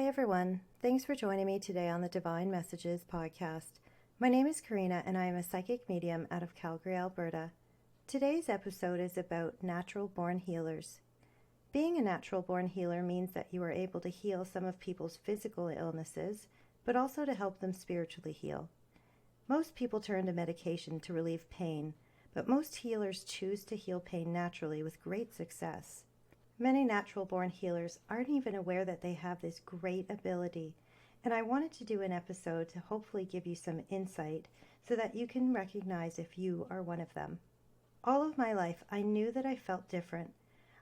everyone. Thanks for joining me today on the Divine Messages podcast. My name is Karina and I am a psychic medium out of Calgary, Alberta. Today's episode is about natural-born healers. Being a natural-born healer means that you are able to heal some of people's physical illnesses, but also to help them spiritually heal. Most people turn to medication to relieve pain, but most healers choose to heal pain naturally with great success. Many natural-born healers aren't even aware that they have this great ability, and I wanted to do an episode to hopefully give you some insight so that you can recognize if you are one of them. All of my life, I knew that I felt different.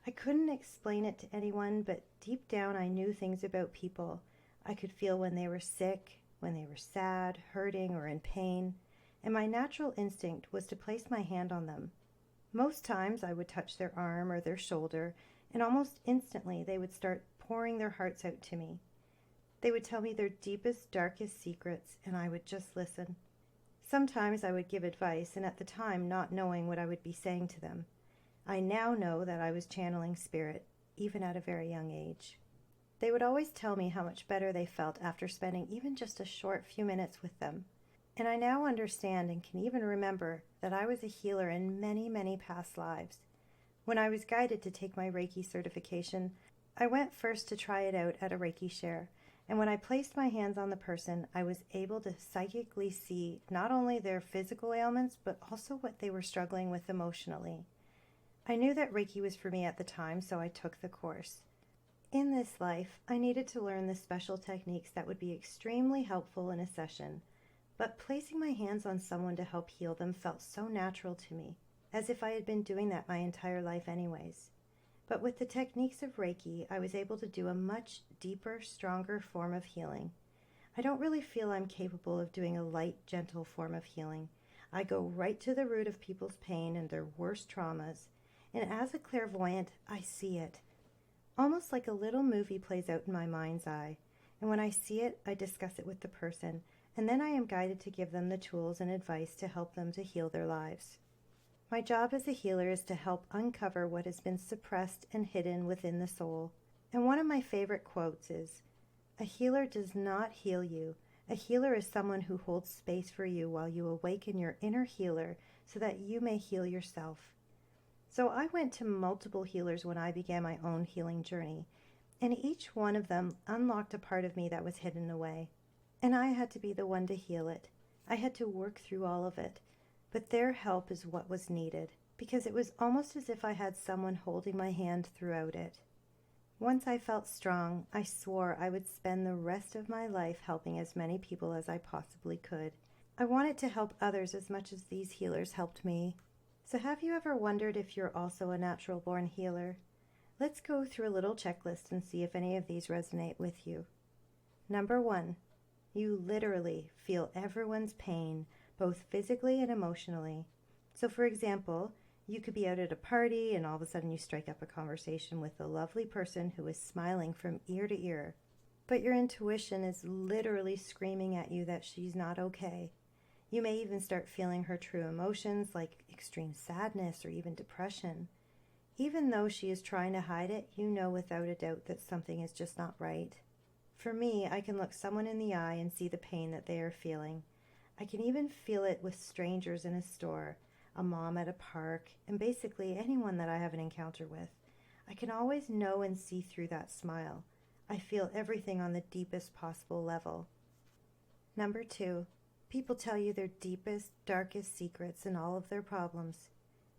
I couldn't explain it to anyone, but deep down I knew things about people. I could feel when they were sick, when they were sad, hurting, or in pain, and my natural instinct was to place my hand on them. Most times I would touch their arm or their shoulder, and almost instantly they would start pouring their hearts out to me. They would tell me their deepest, darkest secrets, and I would just listen. Sometimes I would give advice, and at the time not knowing what I would be saying to them. I now know that I was channeling spirit, even at a very young age. They would always tell me how much better they felt after spending even just a short few minutes with them. And I now understand and can even remember that I was a healer in many, many past lives. When I was guided to take my Reiki certification, I went first to try it out at a Reiki share, and when I placed my hands on the person, I was able to psychically see not only their physical ailments, but also what they were struggling with emotionally. I knew that Reiki was for me at the time, so I took the course. In this life, I needed to learn the special techniques that would be extremely helpful in a session, but placing my hands on someone to help heal them felt so natural to me, as if I had been doing that my entire life anyways. But with the techniques of Reiki, I was able to do a much deeper, stronger form of healing. I don't really feel I'm capable of doing a light, gentle form of healing. I go right to the root of people's pain and their worst traumas, and as a clairvoyant, I see it. Almost like a little movie plays out in my mind's eye, and when I see it, I discuss it with the person, and then I am guided to give them the tools and advice to help them to heal their lives. My job as a healer is to help uncover what has been suppressed and hidden within the soul. And one of my favorite quotes is, "A healer does not heal you. A healer is someone who holds space for you while you awaken your inner healer so that you may heal yourself." So I went to multiple healers when I began my own healing journey, and each one of them unlocked a part of me that was hidden away. And I had to be the one to heal it. I had to work through all of it. But their help is what was needed, because it was almost as if I had someone holding my hand throughout it. Once I felt strong, I swore I would spend the rest of my life helping as many people as I possibly could. I wanted to help others as much as these healers helped me. So have you ever wondered if you're also a natural-born healer? Let's go through a little checklist and see if any of these resonate with you. Number 1, you literally feel everyone's pain, both physically and emotionally. So for example, you could be out at a party and all of a sudden you strike up a conversation with a lovely person who is smiling from ear to ear, but your intuition is literally screaming at you that she's not okay. You may even start feeling her true emotions like extreme sadness or even depression. Even though she is trying to hide it, you know without a doubt that something is just not right. For me, I can look someone in the eye and see the pain that they are feeling. I can even feel it with strangers in a store, a mom at a park, and basically anyone that I have an encounter with. I can always know and see through that smile. I feel everything on the deepest possible level. Number 2, people tell you their deepest, darkest secrets and all of their problems.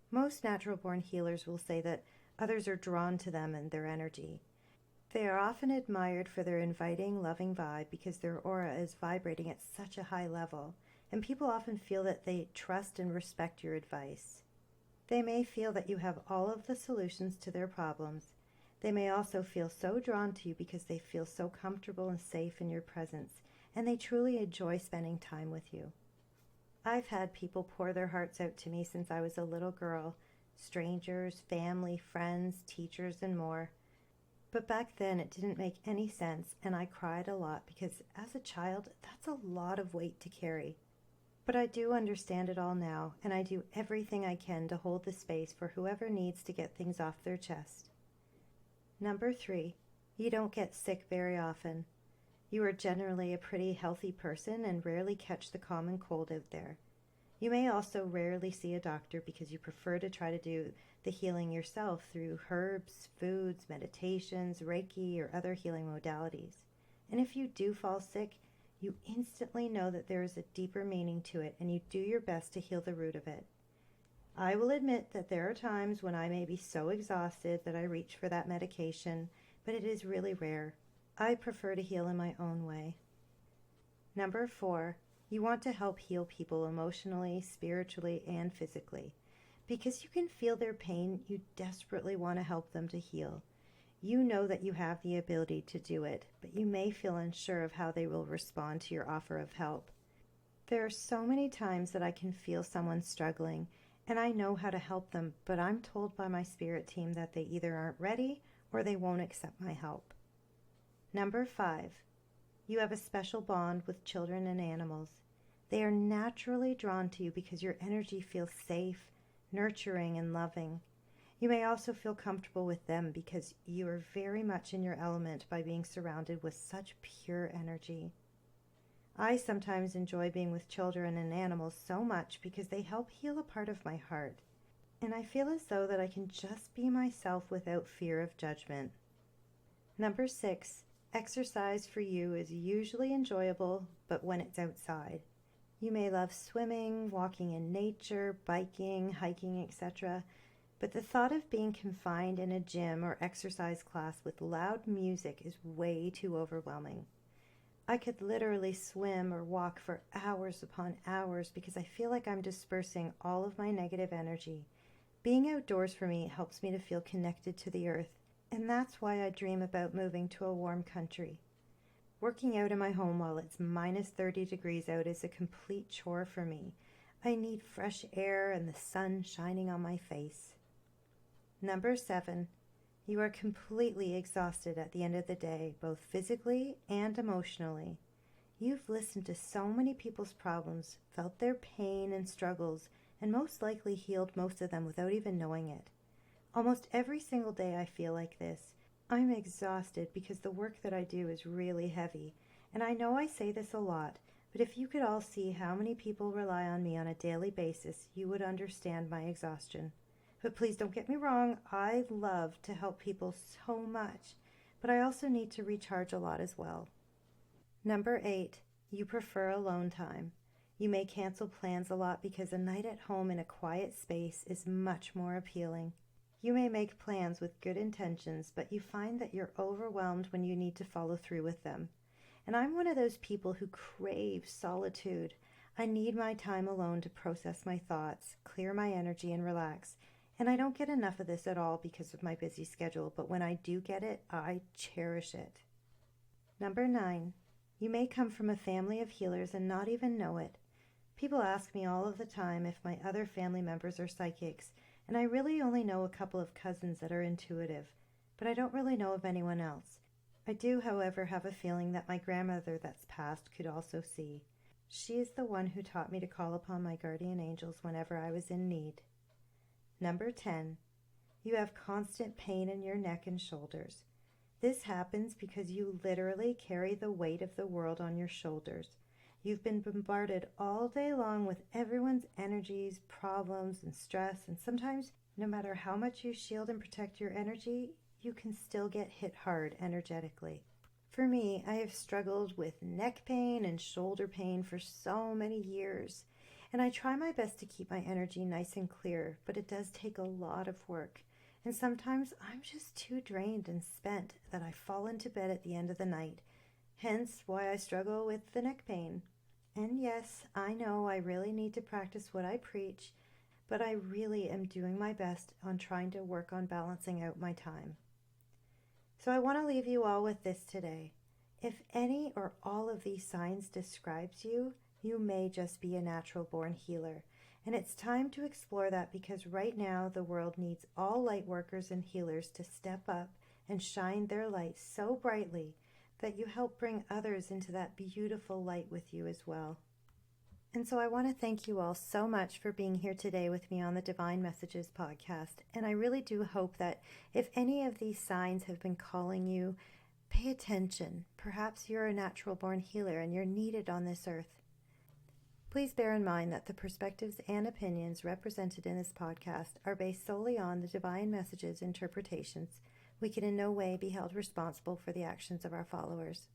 Most natural-born healers will say that others are drawn to them and their energy. They are often admired for their inviting, loving vibe because their aura is vibrating at such a high level, and people often feel that they trust and respect your advice. They may feel that you have all of the solutions to their problems. They may also feel so drawn to you because they feel so comfortable and safe in your presence, and they truly enjoy spending time with you. I've had people pour their hearts out to me since I was a little girl, strangers, family, friends, teachers, and more. But back then it didn't make any sense, and I cried a lot because as a child, that's a lot of weight to carry. But I do understand it all now, and I do everything I can to hold the space for whoever needs to get things off their chest. Number 3, you don't get sick very often. You are generally a pretty healthy person and rarely catch the common cold out there. You may also rarely see a doctor because you prefer to try to do the healing yourself through herbs, foods, meditations, Reiki, or other healing modalities. And if you do fall sick, you instantly know that there is a deeper meaning to it and you do your best to heal the root of it. I will admit that there are times when I may be so exhausted that I reach for that medication, but it is really rare. I prefer to heal in my own way. Number 4, you want to help heal people emotionally, spiritually, and physically. Because you can feel their pain, you desperately want to help them to heal. You know that you have the ability to do it, but you may feel unsure of how they will respond to your offer of help. There are so many times that I can feel someone struggling, and I know how to help them, but I'm told by my spirit team that they either aren't ready or they won't accept my help. Number 5, you have a special bond with children and animals. They are naturally drawn to you because your energy feels safe, nurturing, and loving. You may also feel comfortable with them because you are very much in your element by being surrounded with such pure energy. I sometimes enjoy being with children and animals so much because they help heal a part of my heart, and I feel as though that I can just be myself without fear of judgment. Number 6, exercise for you is usually enjoyable, but when it's outside. You may love swimming, walking in nature, biking, hiking, etc., but the thought of being confined in a gym or exercise class with loud music is way too overwhelming. I could literally swim or walk for hours upon hours because I feel like I'm dispersing all of my negative energy. Being outdoors for me helps me to feel connected to the earth, and that's why I dream about moving to a warm country. Working out in my home while it's minus 30 degrees out is a complete chore for me. I need fresh air and the sun shining on my face. Number 7, you are completely exhausted at the end of the day, both physically and emotionally. You've listened to so many people's problems, felt their pain and struggles, and most likely healed most of them without even knowing it. Almost every single day I feel like this. I'm exhausted because the work that I do is really heavy, and I know I say this a lot, but if you could all see how many people rely on me on a daily basis, you would understand my exhaustion. But please don't get me wrong, I love to help people so much, but I also need to recharge a lot as well. Number 8, you prefer alone time. You may cancel plans a lot because a night at home in a quiet space is much more appealing. You may make plans with good intentions, but you find that you're overwhelmed when you need to follow through with them. And I'm one of those people who crave solitude. I need my time alone to process my thoughts, clear my energy, and relax. And I don't get enough of this at all because of my busy schedule, but when I do get it, I cherish it. Number 9, you may come from a family of healers and not even know it. People ask me all of the time if my other family members are psychics, and I really only know a couple of cousins that are intuitive, but I don't really know of anyone else. I do, however, have a feeling that my grandmother that's passed could also see. She is the one who taught me to call upon my guardian angels whenever I was in need. Number 10, you have constant pain in your neck and shoulders. This happens because you literally carry the weight of the world on your shoulders. You've been bombarded all day long with everyone's energies, problems, and stress, and sometimes, no matter how much you shield and protect your energy, you can still get hit hard energetically. For me, I have struggled with neck pain and shoulder pain for so many years. And I try my best to keep my energy nice and clear, but it does take a lot of work. And sometimes I'm just too drained and spent that I fall into bed at the end of the night. Hence why I struggle with the neck pain. And yes, I know I really need to practice what I preach, but I really am doing my best on trying to work on balancing out my time. So I want to leave you all with this today. If any or all of these signs describes you, you may just be a natural-born healer, and it's time to explore that because right now the world needs all light workers and healers to step up and shine their light so brightly that you help bring others into that beautiful light with you as well. And so I want to thank you all so much for being here today with me on the Divine Messages podcast, and I really do hope that if any of these signs have been calling you, Pay attention. Perhaps you're a natural born healer and you're needed on this earth. Please bear in mind that the perspectives and opinions represented in this podcast are based solely on the divine messages interpretations. We can in no way be held responsible for the actions of our followers.